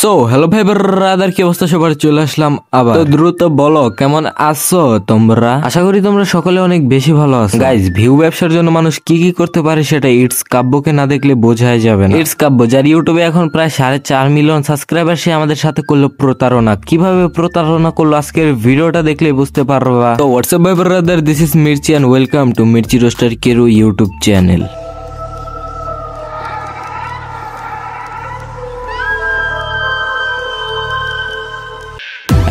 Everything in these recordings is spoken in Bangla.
সো হ্যালো ভাই ব্রাদার, কি অবস্থা সবার? চলে আসলাম আবার। তো দ্রুত বলো কেমন আছো তোমরা? আশা করি তোমরা সকলে অনেক বেশি ভালো আছো। গাইজ, ভিউ ব্যবসার জন্য মানুষ কি কি করতে পারে সেটা ইটস কাব্যকে না দেখলে বোঝাই যাবে না। ইটস কাব্য, যার ইউটিউবে এখন প্রায় 4.5 মিলিয়ন সাবস্ক্রাইবার, সে আমাদের সাথে করলো প্রতারণা। কিভাবে প্রতারণা করলো আজকের ভিডিওটা দেখলে বুঝতে পারবা। তো হোয়াটসঅ্যাপ ভাই brother, this is Mirchi and welcome to Mirchi roaster কেরু ইউটিউব চ্যানেল।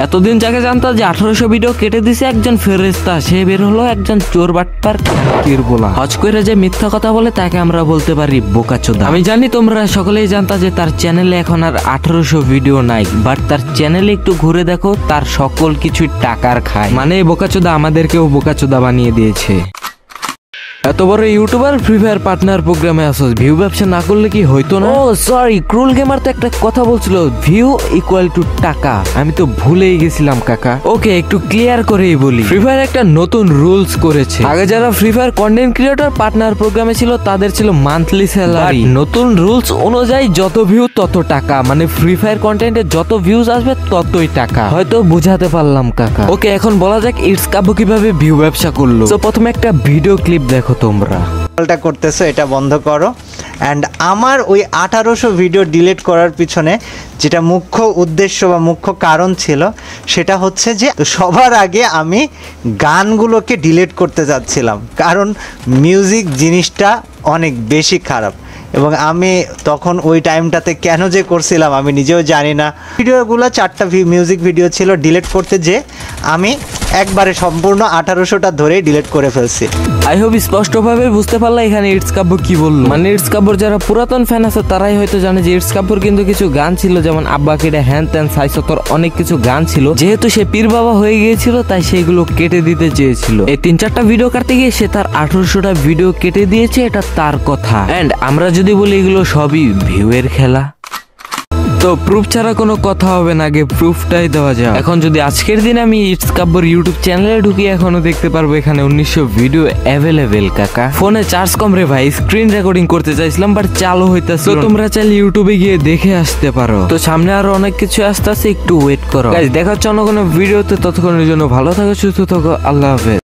এতদিন যাকে জানতাম যে 1800 ভিডিও কেটে দিছে একজন ফেরেশতা, সে বের হলো একজন চোর বাটপার কিরবোলা। হজ করে যে মিথ্যা কথা বলে তাকে আমরা বলতে পারি বোকাচোদা। আমি জানি তোমরা সকলেই জানতা যে তার চ্যানেলে এখন আর 1800 ভিডিও নাই, বাট তার চ্যানেলে একটু ঘুরে দেখো, তার সকল কিছু টাকার খায়। মানে বোকাচোদা আমাদেরকেও বোকাচোদা বানিয়ে দিয়েছে। এত বড় ইউটিউবার ফ্রি ফায়ার পার্টনার প্রোগ্রামে আসো, ভিউ ব্যবসা না করলে কি হইতো না? ও সরি, ক্রুল গেমার তো একটা কথা বলছিল, ভিউ ইকুয়াল টু টাকা। আমি তো ভুলেই গেছিলাম কাকা। ওকে, একটু ক্লিয়ার করেই বলি, ফ্রি ফায়ার একটা নতুন রুলস করেছে। আগে যারা free fire content creator partner প্রোগ্রামে ছিল তাদের ছিল মান্থলি স্যালারি। নতুন রুলস অনুযায়ী যত ভিউ তত টাকা, মানে ফ্রি ফায়ার কন্টেন্টে যত ভিউজ আসবে ততই টাকা। হয়তো বুঝাতে পারলাম কাকা। ওকে, এখন বলা যাক ইটস কাব্য কিভাবে ভিউ ব্যবসা করলো। তো প্রথমে একটা ভিডিও ক্লিপ দেখো তোমরা। করতেছো, এটা বন্ধ করো। অ্যান্ড আমার ওই 1800 ভিডিও ডিলিট করার পিছনে যেটা মুখ্য উদ্দেশ্য বা মুখ্য কারণ ছিল, সেটা হচ্ছে যে সবার আগে আমি গানগুলোকে ডিলিট করতে চাচ্ছিলাম, কারণ মিউজিক জিনিসটা অনেক বেশি খারাপ। এবং আমি তখন ওই টাইমটাতে কেন যে করছিলাম আমি নিজেও জানি না। ভিডিওগুলো 4টা মিউজিক ভিডিও ছিল, ডিলিট করতে যে আমি একবারে সম্পূর্ণ 1800টা ধরেই ডিলিট করে ফেলছি। আই হোপ স্পষ্টভাবে বুঝতে পারলা এখানে ইটস কাব্য কি বললো। মানে ইটস কাব্যর যারা পুরাতন ফ্যান আছে তারাই হয়তো জানে যে ইটস কাব্যর কিন্তু কিছু গান ছিল, যেমন আব্বা কেটে হ্যান ত্যান সাইসতর, অনেক কিছু গান ছিল। যেহেতু সে পীর বাবা হয়ে গিয়েছিল তাই সেগুলো কেটে দিতে চেয়েছিল। এই 3-4টা ভিডিও কাটতে গিয়ে সে তার 1800টা ভিডিও কেটে দিয়েছে, এটা তার কথা। এন্ড আমরা যদি বলি এগুলো সবই ভিউয়ের খেলা, তো প্রুফ ছাড়া কোনো কথা হবে না, আগে প্রুফটাই দেওয়া যায়। এখন যদি আজকের দিন আমি ইটস কাব্যর ইউটিউব চ্যানেলে ঢুকি, এখনো দেখতে পারবো এখানে 1900 ভিডিও অ্যাভেলেবেল কাকা। ফোনে চার্জ কম রে ভাই, স্ক্রিন রেকর্ডিং করতে চাইছিলাম বাট চালু হইতাছে। তো তোমরা চাইলে ইউটিউবে গিয়ে দেখে আসতে পারো। তো সামনে আরো অনেক কিছু আসতে আছে, একটু ওয়েট করো। গাইস, দেখা হচ্ছে অন্য কোনো ভিডিওতে। ততক্ষণের জন্য ভালো থাকো, সুস্থ থাকো, আল্লাহ হাফেজ।